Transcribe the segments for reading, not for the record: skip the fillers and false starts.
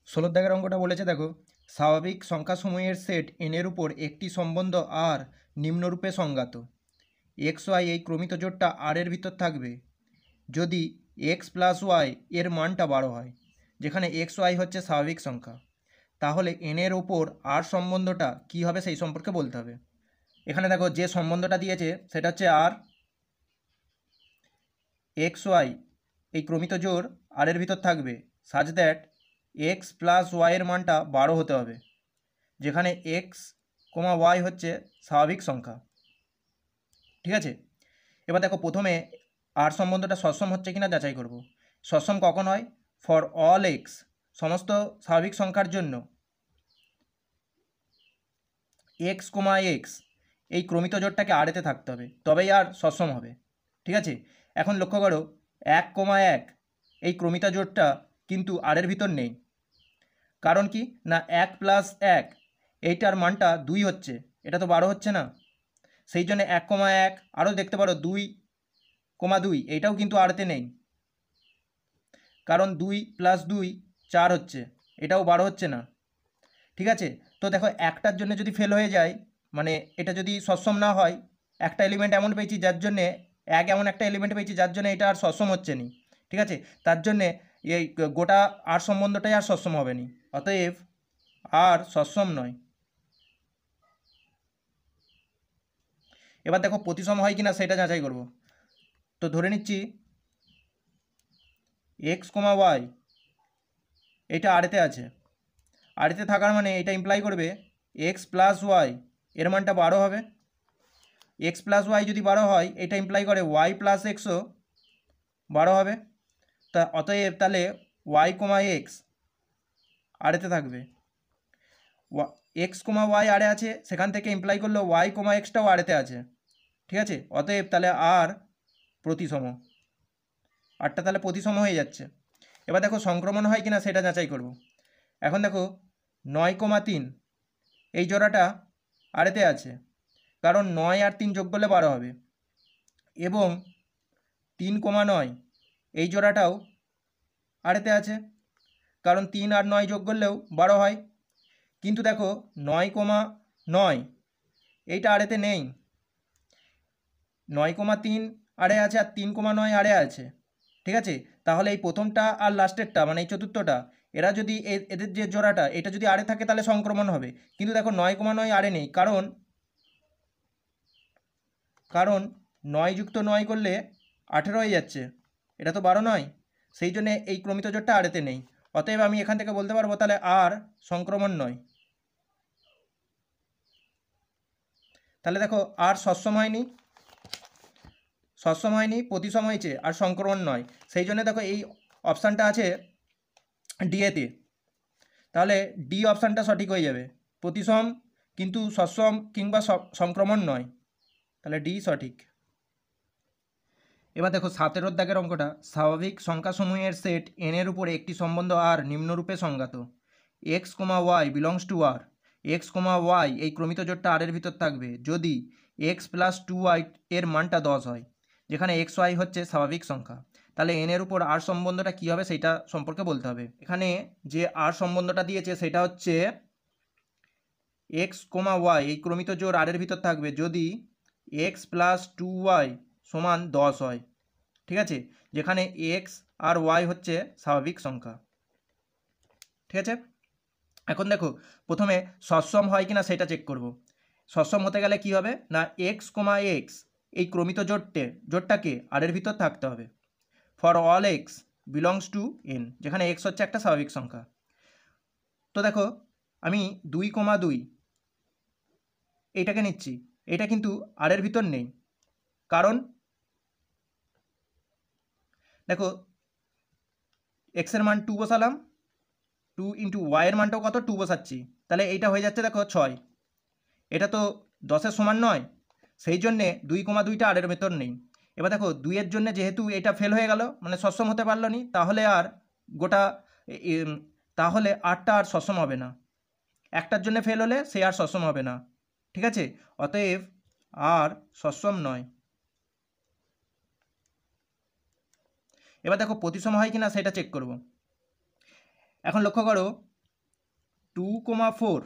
ষোলোর দাগের অঙ্কটা বলেছে দেখো, স্বাভাবিক সংখ্যাসমূহের সেট এনের উপর একটি সম্বন্ধ আর নিম্নরূপে সংজ্ঞাত। এক্স ওয়াই এই ক্রমিত জোটটা আর এর ভিতর থাকবে যদি এক্স প্লাস ওয়াই এর মানটা 12 হয়, যেখানে এক্স ওয়াই হচ্ছে স্বাভাবিক সংখ্যা। তাহলে এনের ওপর আর সম্বন্ধটা কি হবে সেই সম্পর্কে বলতে হবে। এখানে দেখো যে সম্বন্ধটা দিয়েছে সেটা হচ্ছে আর এক্স ওয়াই এই ক্রমিত জোর আর এর ভিতর থাকবে সাজ দ্যাট এক্স প্লাস ওয়াইয়ের মানটা 12 হতে হবে, যেখানে এক্স ওয়াই হচ্ছে স্বাভাবিক সংখ্যা। ঠিক আছে, এবার দেখো প্রথমে আর সম্বন্ধটা সসম হচ্ছে কিনা যাচাই করব। সসম কখন হয়? ফর অল এক্স, সমস্ত স্বাভাবিক সংখ্যার জন্য এক্স এক্স এই ক্রমিত জোটটাকে আরেতে থাকতে হবে, তবেই আর সসম হবে। ঠিক আছে, এখন লক্ষ্য করো 1,1 এই ক্রমিত জোটটা কিন্তু আর এর ভিতর নেই। কারণ কি না 1+1 এইটার মানটা 2 হচ্ছে, এটা তো 12 হচ্ছে না। সেই জন্য 1,1 আরও দেখতে পারো 2,2 এইটাও কিন্তু আরতে নেই, কারণ 2+2 4 হচ্ছে, এটাও 12 হচ্ছে না। ঠিক আছে, তো দেখো একটার জন্য যদি ফেল হয়ে যায়, মানে এটা যদি সসম না হয়, একটা এলিমেন্ট এমন পেয়েছি যার জন্যে এমন একটা এলিমেন্ট পেয়েছি যার জন্য এটা আর সসম হচ্ছে না। ঠিক আছে, তার জন্যে এই গোটা আর সম্বন্ধটাই আর সসম হবে না, অতএব আর সসম নয়। এবার দেখো প্রতিসম হয় কিনা সেটা যাচাই করব। তো ধরে নিচ্ছি এক্স ওয়াই এটা আরেতে আছে, আরেতে থাকার মানে এটা ইমপ্লাই করবে এক্স প্লাস ওয়াই এর মানটা 12 হবে। এক্স প্লাস ওয়াই যদি 12 হয়, এটা ইমপ্লাই করে ওয়াই প্লাস এক্সও 12 হবে। তা অতএব তাহলে ওয়াই এক্স আরেতে থাকবে, এক্স ওয়াই আরে আছে, সেখান থেকে ইমপ্লাই করলো ওয়াই এক্সটাও আরেতে আছে। ঠিক আছে, অতএব তাহলে আর প্রতিসম, আরটা তাহলে প্রতিসম হয়ে যাচ্ছে। এবার দেখো সংক্রমণ হয় কিনা সেটা যাচাই করব। এখন দেখো 9,3 এই জোড়াটা আরেতে আছে, কারণ 9 আর 3 যোগ করলে 12 হবে, এবং 3,9 এই জোড়াটাও আরেতে আছে, কারণ 3 আর 9 যোগ করলেও 12 হয়। কিন্তু দেখো 9,9 এইটা আরেতে নেই, 9,3 আরে আছে আর 3,9 আরে আছে। ঠিক আছে, তাহলে এই প্রথমটা আর লাস্টেরটা মানে এই চতুর্থটা, এরা যদি এদের যে জোড়াটা এটা যদি আরে থাকে তাহলে সংক্রমণ হবে। কিন্তু দেখো 9,9 আরে নেই, কারণ কারণ 9 যুক্ত 9 করলে 18 হয়ে যাচ্ছে, এটা তো 12 নয়। সেই জন্যে এই ক্রমিত জোড়টা আরেতে নেই, অতএব আমি এখান থেকে বলতে পারবো তাহলে আর সংক্রমণ নয়। তাহলে দেখো আর সসম হয়নি, সসম হয়নি, প্রতিসম হয়েছে, আর সংক্রমণ নয়। সেই জন্য দেখো এই অপশানটা আছে ডিএতে, তাহলে ডি অপশানটা সঠিক হয়ে যাবে, প্রতিসম কিন্তু সসম কিংবা সংক্রমণ নয়, তাহলে ডি সঠিক। এবার দেখো 17 দাগের অঙ্কটা, স্বাভাবিক সংখ্যাসমূহের সেট এনের উপরে একটি সম্বন্ধ আর নিম্নরূপে সংজ্ঞাত। X y belongs to R, x y এই ক্রমিত জোটটা আর এর ভিতর থাকবে যদি এক্স প্লাস 2y এর মানটা 10 হয়, যেখানে এক্স ওয়াই হচ্ছে স্বাভাবিক সংখ্যা। তাহলে এনের উপর আর সম্বন্ধটা কী হবে সেইটা সম্পর্কে বলতে হবে। এখানে যে আর সম্বন্ধটা দিয়েছে সেটা হচ্ছে এক্স ওয়াই এই ক্রমিত জোর আর এর ভিতর থাকবে যদি এক্স প্লাস 2y সমান 10 হয়। ঠিক আছে, যেখানে এক্স আর ওয়াই হচ্ছে স্বাভাবিক সংখ্যা। ঠিক আছে, এখন দেখো প্রথমে সসম হয় কিনা সেটা চেক করব। সসম হতে গেলে কি হবে না এক্স এক্স এই ক্রমিত জোটটাকে আর এর ভিতর থাকতে হবে for all x belongs two N, যেখানে এক্স হচ্ছে একটা স্বাভাবিক সংখ্যা। তো দেখো আমি 2,2 এইটাকে নিচ্ছি, এটা কিন্তু আর এর ভিতর নেই, কারণ দেখো এক্সের মান 2 বসালাম, 2 ইন্টু ওয়াইয়ের মানটাও কত 2 বসাচ্ছি, তাহলে এইটা হয়ে যাচ্ছে দেখো 6, এটা তো 10-এর সমান নয়, সেই জন্যে 2,2টা আর এর ভেতর নেই। এবার দেখো 2-এর জন্য যেহেতু এটা ফেল হয়ে গেল, মানে সসম হতে পারলো নি, তাহলে আর গোটা তাহলে আটটা আর সসম হবে না, একটার জন্য ফেল হলে সে আর সসম হবে না। ঠিক আছে, অতএব আর সসম নয়। এবার দেখো প্রতিসম হয় কিনা সেটা চেক করব। এখন লক্ষ্য করো 2,4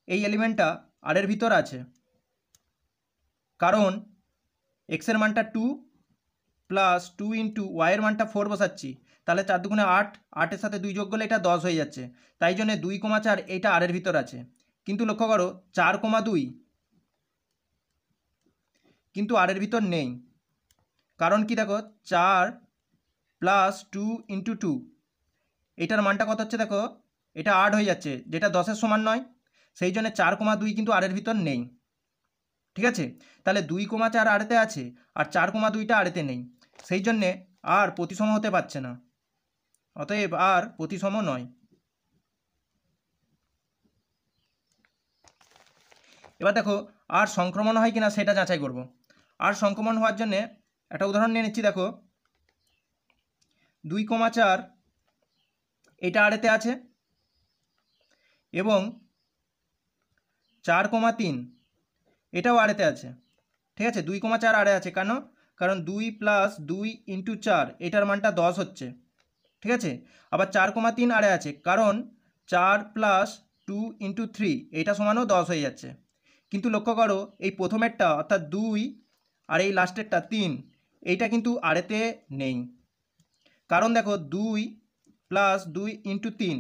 এই এলিমেন্টটা আর এর ভিতর আছে, কারণ এক্সের মানটা 2 প্লাস 2 ইন্টু ওয়াইয়ের মানটা 4 বসাচ্ছি, তাহলে 4 দুগুণে 8, 8-এর সাথে 2 যোগ করলে এটা 10 হয়ে যাচ্ছে। তাই জন্য 2,4 এইটা আর এর ভিতর আছে। কিন্তু লক্ষ্য করো 4,2 কিন্তু আর এর ভিতর নেই। কারণ কি দেখো, 4 প্লাস 2 ইন্টু 2 এটার মানটা কত হচ্ছে দেখো, এটা 8 হয়ে যাচ্ছে, যেটা 10-এর সমান নয়। সেই জন্য 4,2 কিন্তু আর এর ভিতর নেই। ঠিক আছে, তাহলে 2,4 আরেতে আছে আর 4,2টা আরেতে নেই, সেই জন্যে আর প্রতিসম হতে পারছে না, অতএব আর প্রতিসম নয়। এবার দেখো আর সংক্রমণ হয় কিনা সেটা যাচাই করব। আর সংক্রমণ হওয়ার জন্যে একটা উদাহরণ নিয়ে নিচ্ছি। দেখো 2,4 এটা আরেতে আছে এবং 4,3 এটাও আরেতে আছে। ঠিক আছে, 2,4 আরে আছে কেন, কারণ 2 প্লাস 2 ইন্টু 4 এটার মানটা 10 হচ্ছে। ঠিক আছে, আবার 4,3 আরে আছে, কারণ 4 প্লাস 2 ইন্টু 3 এইটা সমানও 10 হয়ে যাচ্ছে। কিন্তু লক্ষ্য করো এই প্রথমেরটা অর্থাৎ 2 আর এই লাস্টেরটা 3 এইটা কিন্তু আরেতে নেই। কারণ দেখো 2 প্লাস 2 ইন্টু 3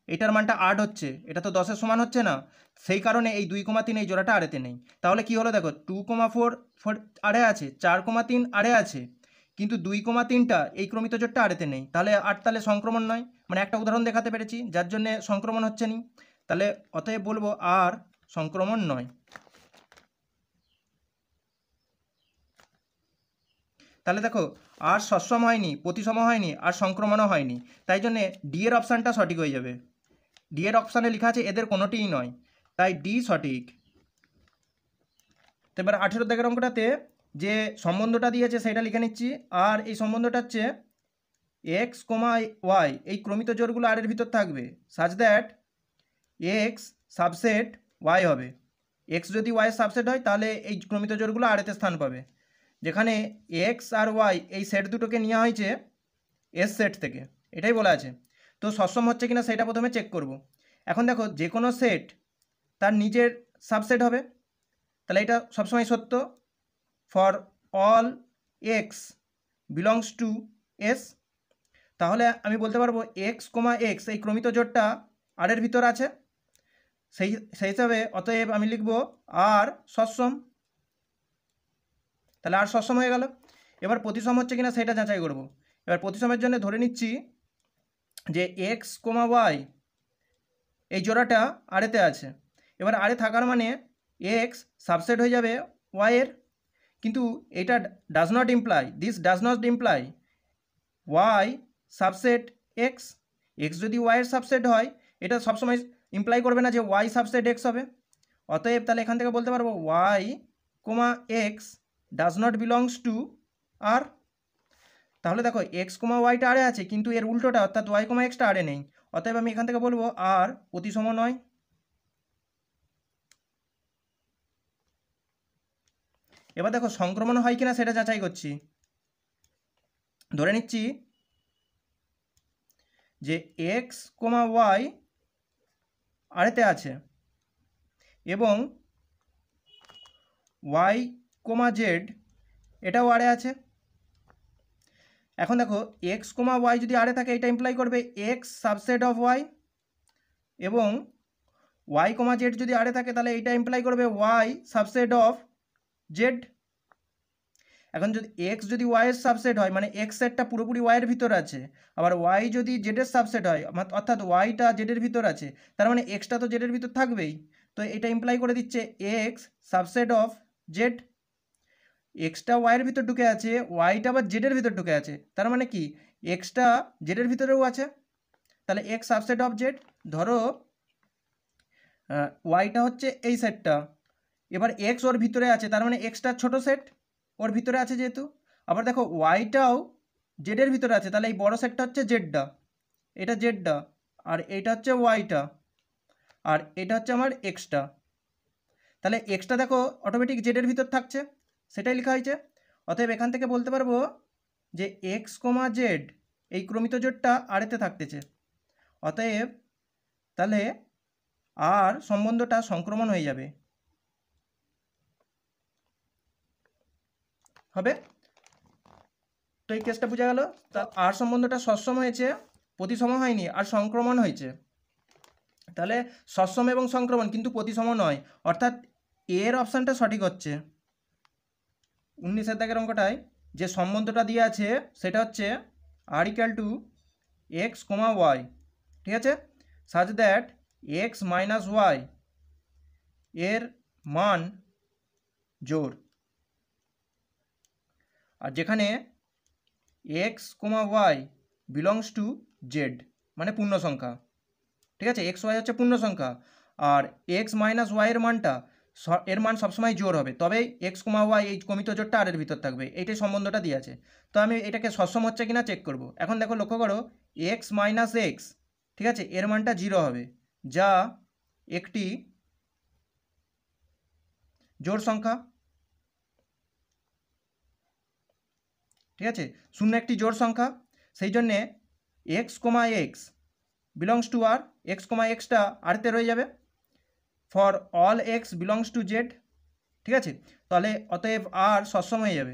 এটার মানটা 8 হচ্ছে, এটা তো 10-এর সমান হচ্ছে না, সেই কারণে এই 2,3 এই জোড়াটা আরেতে নেই। তাহলে কি হলো দেখো, 2,4 আরে আছে, 4,3 আরে আছে, কিন্তু 2,3টা এই ক্রমিত জোড়টা আরেতে নেই। তাহলে 8 তাহলে সংক্রমণ নয়, মানে একটা উদাহরণ দেখাতে পেরেছি যার জন্য সংক্রমণ হচ্ছে না। তাহলে অতএব বলবো আর সংক্রমণ নয়। তাহলে দেখো আর সসম হয়নি, প্রতিসম হয়নি, আর সংক্রমণও হয়নি, তাই জন্যে ডি এর অপশানটা সঠিক হয়ে যাবে। ডি এর অপশানে লেখা আছে এদের কোনোটিই নয়, তাই ডি সঠিক। তো এবার 18 দাগের অঙ্কটাতে যে সম্বন্ধটা দিয়েছে সেটা লিখে নিচ্ছি। আর এই সম্বন্ধটা হচ্ছে এক্স কমা ওয়াই এই ক্রমিত জোড়গুলো আর এর ভিতর থাকবে such that X subset Y হবে। এক্স যদি ওয়াই সাবসেট হয় তাহলে এই ক্রমিত জোড়গুলো আর এতে স্থান পাবে, যেখানে এক্স আর ওয়াই এই সেট দুটোকে নেওয়া হয়েছে এস সেট থেকে, এটাই বলা আছে। তো সসম হচ্ছে কিনা সেটা প্রথমে চেক করব। এখন দেখো যে কোনো সেট তার নিজের সাবসেট হবে, তাহলে এটা সবসময় সত্য for all x belongs two S. তাহলে আমি বলতে পারবো এক্স কমা এক্স এই ক্রমিত জোড়টা আর এর ভিতর আছে, সেই হিসাবে অতএব আমি লিখব আর সসম। তাহলে আর সসম হয়ে গেল। এবার প্রতিসম হচ্ছে কিনা সেটা যাচাই করব। এবার প্রতিসমের জন্য ধরে নিচ্ছি যে এক্স কমা ওয়াই এই জোড়াটা আরেতে আছে। এবার আরে থাকার মানে এক্স সাবসেট হয়ে যাবে ওয়াইয়ের, কিন্তু এটা does not imply Y subset X. X যদি ওয়াইয়ের সাবসেট হয় এটা সবসময় ইমপ্লাই করবে না যে ওয়াই সাবসেট এক্স হবে। অতএব তাহলে এখান থেকে বলতে পারবো y comma x does not belongs to R. তাহলে দেখো এক্স কমা ওয়াইটা আরে আছে, কিন্তু এর উল্টোটা অর্থাৎ ওয়াই কমা এক্সটা আরে নেই, অতএব আমি এখান থেকে বলবো আর প্রতিসম নয়। এবার দেখো সংক্রমণ হয় কিনা সেটা যাচাই করছি। ধরে নিচ্ছি যে এক্স কমা ওয়াই আরেতে আছে এবং ওয়াই কমা জেড এটাও আরে আছে। এখন দেখো এক্স কমা ওয়াই যদি আরে থাকে এটা ইমপ্লাই করবে এক্স সাবসেট অফ ওয়াই, এবং ওয়াই কমা জেড যদি আরে থাকে তাহলে এটা ইমপ্লাই করবে ওয়াই সাবসেট অফ জেড। এখন যদি এক্স যদি ওয়াইয়ের সাবসেট হয় মানে এক্স সেটটা পুরোপুরি ওয়াইয়ের ভিতর আছে, আবার ওয়াই যদি জেডের সাবসেট হয় অর্থাৎ ওয়াইটা জেডের ভিতর আছে, তার মানে এক্সটা তো জেডের ভিতর থাকবেই। তো এটা ইমপ্লাই করে দিচ্ছে x subset of Z. Extra ওয়াইয়ের ভিতর ঢুকে আছে, ওয়াইটা আবার জেডের ভিতর ঢুকে আছে, তার মানে কি এক্সটা জেডের ভিতরেও আছে। তাহলে এক্স সাবসেট অফ জেড, ধরো ওয়াইটা হচ্ছে এই সেটটা, এবার এক্স ওর ভিতরে আছে, তার মানে এক্সটা ছোট সেট ওর ভিতরে আছে যেহেতু। আবার দেখো ওয়াইটাও জেডের ভিতরে আছে, তাহলে এই বড় সেটটা হচ্ছে জেডটা, এটা জেডটা, আর এটা হচ্ছে ওয়াইটা, আর এটা হচ্ছে আমার এক্সটা। তাহলে এক্সটা দেখো অটোমেটিক জেডের ভিতর থাকছে, সেটাই লেখা হয়েছে। অতএব এখান থেকে বলতে পারবো যে এক্স কমা জেড এই ক্রমিত জোড়টা আরেতে থাকতেছে। অতএব তাহলে আর সম্বন্ধটা সংক্রমণ হয়ে যাবে হবে। তো এই কেসটা বোঝা গেল। তা আর সম্বন্ধটা সসম হয়েছে, প্রতিসম হয়নি, আর সংক্রমণ হয়েছে। তাহলে সসম এবং সংক্রমণ, কিন্তু প্রতিসম নয়, অর্থাৎ এর অপশানটা সঠিক হচ্ছে। 19 দাগের অঙ্কটায় যে সম্বন্ধটা দিয়ে আছে সেটা হচ্ছে R equal to x comma y, ঠিক আছে, such that x minus y এর মান জোড়। আর যেখানে x comma y belongs to Z মানে পূর্ণ সংখ্যা, ঠিক আছে, এক্স ওয়াই হচ্ছে পূর্ণ সংখ্যা, আর এক্স মাইনাস ওয়াইয়ের মানটা এর মান সবসময় জোড় হবে, তবেই এক্স কমা ওয়াই এই কমিত জোড়টা আর এর ভিতর থাকবে, এইটাই সম্বন্ধটা দিয়ে আছে। তো আমি এটাকে সসম হচ্ছে কিনা চেক করব। এখন দেখো, লক্ষ্য করো, এক্স মাইনাস এক্স, ঠিক আছে, এর মানটা 0 হবে, যা একটি জোড় সংখ্যা, ঠিক আছে, 0 একটি জোড় সংখ্যা, সেই জন্যে x comma x belongs to R, x comma এক্সটা আরতে রয়ে যাবে, for all x belongs to Z, ঠিক আছে, তাহলে অতএব আর সসম হয়ে যাবে।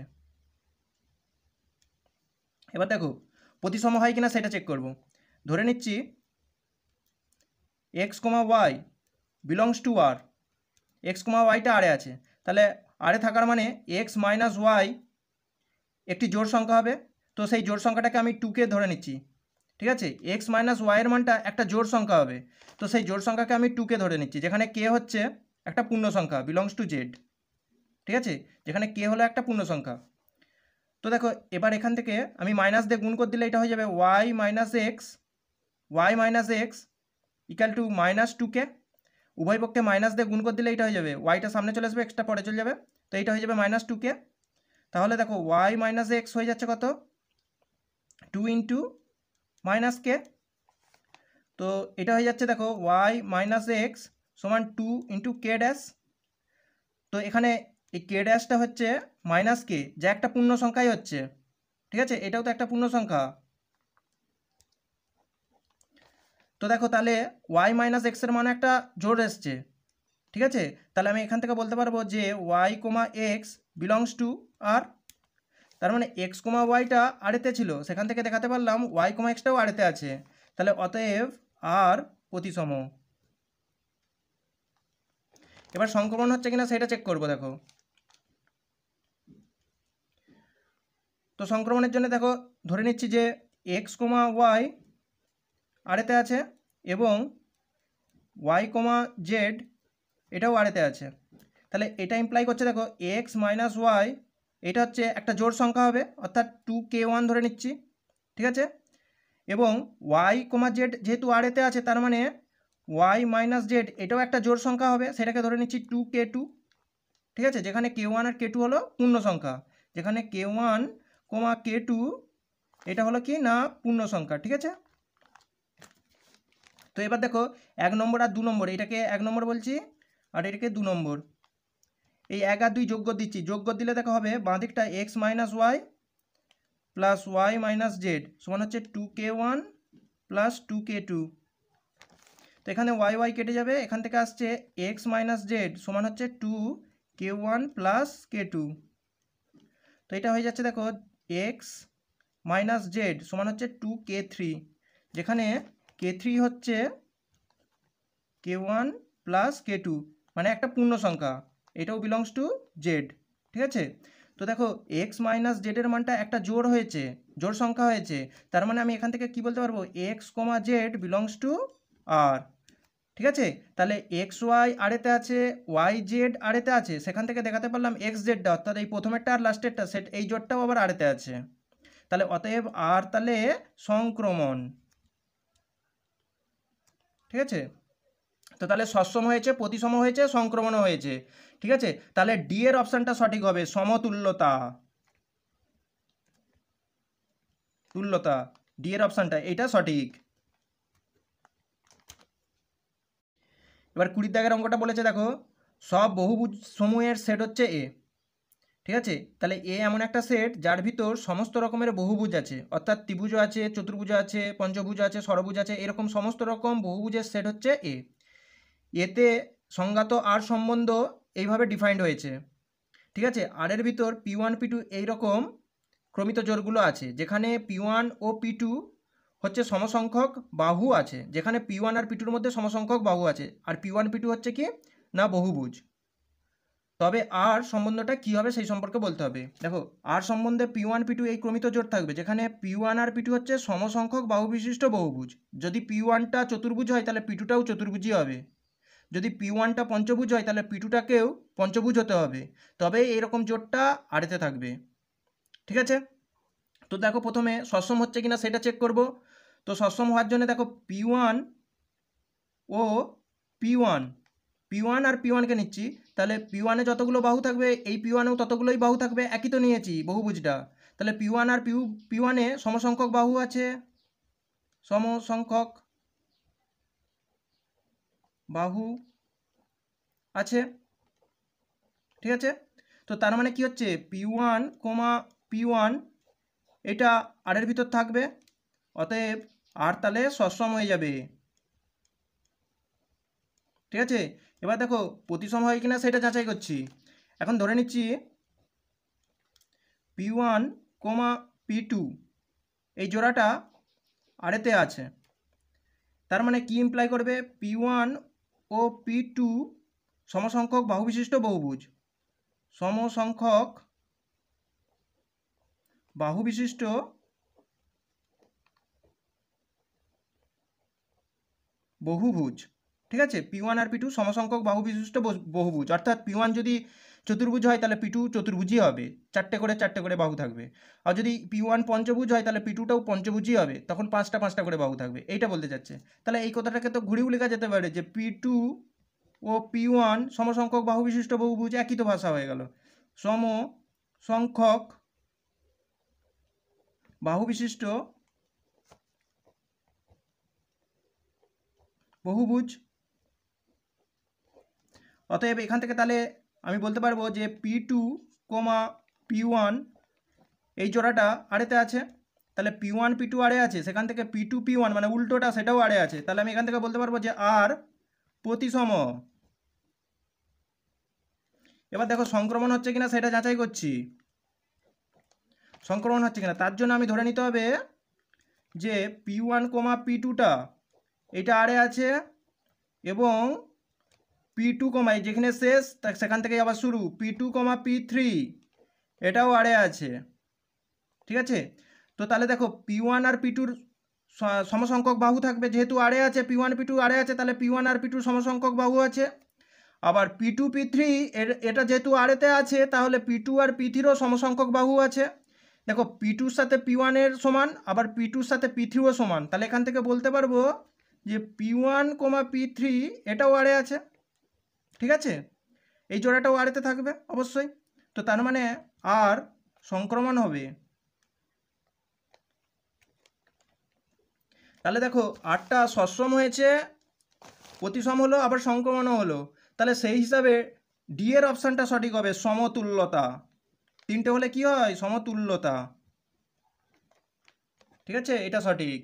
এবার দেখো প্রতিসম হয় কিনা সেটা চেক করব। ধরে নিচ্ছি x comma y belongs to R, x comma ওয়াইটা আরে আছে, তাহলে আরে থাকার মানে এক্স মাইনাস ওয়াই একটি জোড় সংখ্যা হবে। তো সেই জোড় সংখ্যাটাকে আমি 2কে ধরে নিচ্ছি, ঠিক আছে, এক্স মাইনাস ওয়াইয়ের মানটা একটা জোড় সংখ্যা হবে, তো সেই জোড় সংখ্যাকে আমি 2কে ধরে নিচ্ছি, যেখানে কে হচ্ছে একটা পূর্ণ সংখ্যা বিলংস টু জেড, ঠিক আছে, যেখানে কে হলো একটা পূর্ণ সংখ্যা। তো দেখো এবার এখান থেকে আমি মাইনাস দিয়ে গুণ করে দিলে এটা হয়ে যাবে y minus x equal to minus 2কে, উভয় পক্ষে মাইনাস দিয়ে গুণ করে দিলে এটা হয়ে যাবে, ওয়াইটা সামনে চলে আসবে, এক্সটা পরে চলে যাবে, তো এইটা হয়ে যাবে মাইনাস 2কে। তাহলে দেখো ওয়াই মাইনাস এক্স হয়ে যাচ্ছে কত, 2 ইন্টু মাইনাস কে, তো এটা হয়ে যাচ্ছে দেখো ওয়াই মাইনাস এক্স সমান 2 ইন্টু কে ড্যাশ। তো এখানে এই কে ড্যাশটা হচ্ছে মাইনাস কে, যা একটা পূর্ণ সংখ্যাই হচ্ছে, ঠিক আছে, এটাও তো একটা পূর্ণ সংখ্যা। তো দেখো তাহলে ওয়াই মাইনাস এক্সের মানে একটা জোড় এসছে, ঠিক আছে, তাহলে আমি এখান থেকে বলতে পারবো যে y comma x belongs to R, তার মানে এক্স কমা ওয়াইটা আরেতে ছিল, সেখান থেকে দেখাতে পারলাম ওয়াই কমা এক্সটাও আরেতে আছে, তাহলে অতএব আর প্রতিসম। এবার সংক্রমণ হচ্ছে কিনা সেটা চেক করবো। দেখো তো সংক্রমণের জন্য দেখো ধরে নিচ্ছি যে এক্স কমা ওয়াই আরেতে আছে এবং ওয়াই কমা জেড এটাও আরেতে আছে, তাহলে এটা ইমপ্লাই করছে দেখো এক্স মাইনাস ওয়াই এটা হচ্ছে একটা জোড় সংখ্যা হবে, অর্থাৎ 2k1 ধরে নিচ্ছি, ঠিক আছে, এবং ওয়াই কমা জেড যেহেতু আরেতে আছে তার মানে ওয়াই মাইনাস জেড এটাও একটা জোড় সংখ্যা হবে, সেটাকে ধরে নিচ্ছি 2k2, ঠিক আছে, যেখানে k1 আর k2 হলো পূর্ণ সংখ্যা, যেখানে k1 কমা k2 এটা হলো কি না পূর্ণ সংখ্যা, ঠিক আছে। তো এবার দেখো 1 নম্বর আর 2 নম্বর, এটাকে 1 নম্বর বলছি আর এটাকে 2 নম্বর, এই 1 আর 2 যোগ করে দিচ্ছি, যোগ করে দিলে দেখো হবে বাঁ দিকটা X minus Y plus Y minus Z সমান হচ্ছে 2k1 প্লাস 2k2, তো এখানে ওয়াই ওয়াই কেটে যাবে, এখান থেকে আসছে এক্স মাইনাস জেড সমান হচ্ছে 2k1 প্লাস k2, তো এটা হয়ে যাচ্ছে দেখো এক্স মাইনাস জেড সমান হচ্ছে 2k3, যেখানে k3 হচ্ছে k1 প্লাস k2 মানে একটা পূর্ণ সংখ্যা, এটাও বিলংস টু জেড, ঠিক আছে। তো দেখো এক্স মাইনাস জেডের মানটা একটা জোড় হয়েছে, জোড় সংখ্যা হয়েছে, তার মানে আমি এখান থেকে কি বলতে পারবো x comma z belongs to R, ঠিক আছে, তাহলে এক্স ওয়াই আরেতে আছে, ওয়াই জেড আরেতে আছে, সেখান থেকে দেখাতে পারলাম এক্স জেডটা অর্থাৎ এই প্রথমেরটা আর লাস্টেরটা সেট এই জোড়টাও আবার আরেতে আছে, তাহলে অতএব আর তাহলে সংক্রমণ, ঠিক আছে। তো তাহলে সসম হয়েছে, প্রতিসম হয়েছে, সংক্রমণও হয়েছে, ঠিক আছে, তাহলে ডি এর অপশানটা সঠিক হবে, সমতুল্যতা, তুল্যতা, ডি এর অপশানটা এটা সঠিক। এবার 20 দাগের অঙ্কটা বলেছে দেখো সব বহুভুজ সমূহের সেট হচ্ছে এ, ঠিক আছে, তাহলে এ এমন একটা সেট যার ভিতর সমস্ত রকমের বহুভুজ আছে, অর্থাৎ ত্রিভুজ আছে, চতুর্ভুজ আছে, পঞ্চভুজ আছে, ষড়ভুজ আছে, এরকম সমস্ত রকম বহুভুজের সেট হচ্ছে এ। এতে সংজ্ঞাত আর সম্বন্ধ এইভাবে ডিফাইন্ড হয়েছে, ঠিক আছে। আর এর ভিতর P1 P2 এইরকম ক্রমিত জোড়গুলো আছে, যেখানে P1 ও P2 হচ্ছে সমসংখ্যক বাহু আছে, যেখানে P1 আর P2 এর মধ্যে সমসংখ্যক বাহু আছে, আর P1 P2 হচ্ছে কি না বহুভুজ। তবে আর সম্বন্ধটা কী হবে সেই সম্পর্কে বলতে হবে। দেখো আর সম্বন্ধে P1 P2 এই ক্রমিত জোড় থাকবে, যেখানে P1 আর P2 হচ্ছে সমসংখ্যক বাহু বিশিষ্ট বহুভুজ। যদি P1টা চতুর্ভুজ হয় তাহলে P2টাও চতুর্ভুজই হবে। যদি P1টা পঞ্চভুজ হয় তাহলে P2টাকেও পঞ্চভুজ হতে হবে, তবে এইরকম জোড়টা আরেতে থাকবে, ঠিক আছে। তো দেখো প্রথমে সসম হচ্ছে কিনা সেটা চেক করব। তো সসম হওয়ার জন্য দেখো P1 ও P1 আর P1কে নিচ্ছি, তাহলে P1-এ যতগুলো বাহু থাকবে এই P1-এও ততগুলোই বাহু থাকবে, একই তো নিয়েছি বহুভুজটা। তাহলে P1 আর P1-এ সমসংখ্যক বাহু আছে, সমসংখ্যক বাহু আছে, ঠিক আছে। তো তার মানে কি হচ্ছে P1, P1 এটা আর এর ভিতর থাকবে, অতএব আর তাহলে সসম হয়ে যাবে, ঠিক আছে। এবার দেখো প্রতিসম হয় কিনা সেটা যাচাই করছি। এখন ধরে নিচ্ছি P1, P2 এই জোড়াটা আরেতে আছে, তার মানে কি ইমপ্লাই করবে P1 ও P2 সমসংখ্যক বাহু বিশিষ্ট বহুভুজ, সমসংখ্যক বাহু বিশিষ্ট বহুভুজ, ঠিক আছে। P1 আর P2 সমসংখ্যক বাহু বিশিষ্ট বহুভুজ, অর্থাৎ P1 যদি চতুর্ভুজ হয় তাহলে P2 চতুর্ভুজই হবে, চারটে করে বাহু থাকবে। আর যদি P1 পঞ্চভুজ হয় তাহলে P2টাও পঞ্চভুজই হবে, তখন পাঁচটা করে বাহু থাকবে, এইটা বলতে চাচ্ছে। তাহলে এই কথাটাকে তো ঘুরিয়েও লেখা যেতে পারে যে P2 ও P1 সমসংখ্যক বাহু বিশিষ্ট বহুভুজ, একই তো ভাষা হয়ে গেল, সমসংখ্যক বাহু বিশিষ্ট বহুভুজ। অতএব এখান থেকে তাহলে আমি বলতে পারবো যে P2, P1 এই জোড়াটা আরেতে আছে, তাহলে P1 P2 আরে আছে, সেখান থেকে P2 P1 মানে উল্টোটা সেটাও আরে আছে, তাহলে আমি এখান থেকে বলতে পারবো যে আর প্রতিসম। এবার দেখো সংক্রমণ হচ্ছে কিনা সেটা যাচাই করছি, সংক্রমণ হচ্ছে কিনা তার জন্য আমি ধরে নিতে হবে যে P1, P2টা এটা আরে আছে, এবং P2, যেখানে শেষ সেখান থেকে আবার শুরু P2, P3 এটাও আরে আছে, ঠিক আছে। তো তাহলে দেখো P1 আর P2-র সমসংখ্যক বাহু থাকবে, যেহেতু আরে আছে P1 P2 আরে আছে, তাহলে P1 আর P2 সমসংখ্যক বাহু আছে। আবার P2 P3 এটা যেহেতু আরেতে আছে, তাহলে P2 আর P3-ও সমসংখ্যক বাহু আছে। দেখো P2-র সাথে P1 এর সমান, আবার P2-র সাথে P3-ও সমান, তাহলে এখান থেকে বলতে পারবো যে P1, P3 এটাও আরে আছে, ঠিক আছে। এই জোড়াটাও আরেতে থাকবে অবশ্যই, তো তার মানে আর সংক্রমণ হবে। তাহলে দেখো আটটা সসম হয়েছে, প্রতিসম হলো, আবার সংক্রমণও হলো, তাহলে সেই হিসাবে ডি এর অপশানটা সঠিক হবে, সমতুল্যতা। তিনটে হলে কি হয় সমতুল্যতা, ঠিক আছে, এটা সঠিক।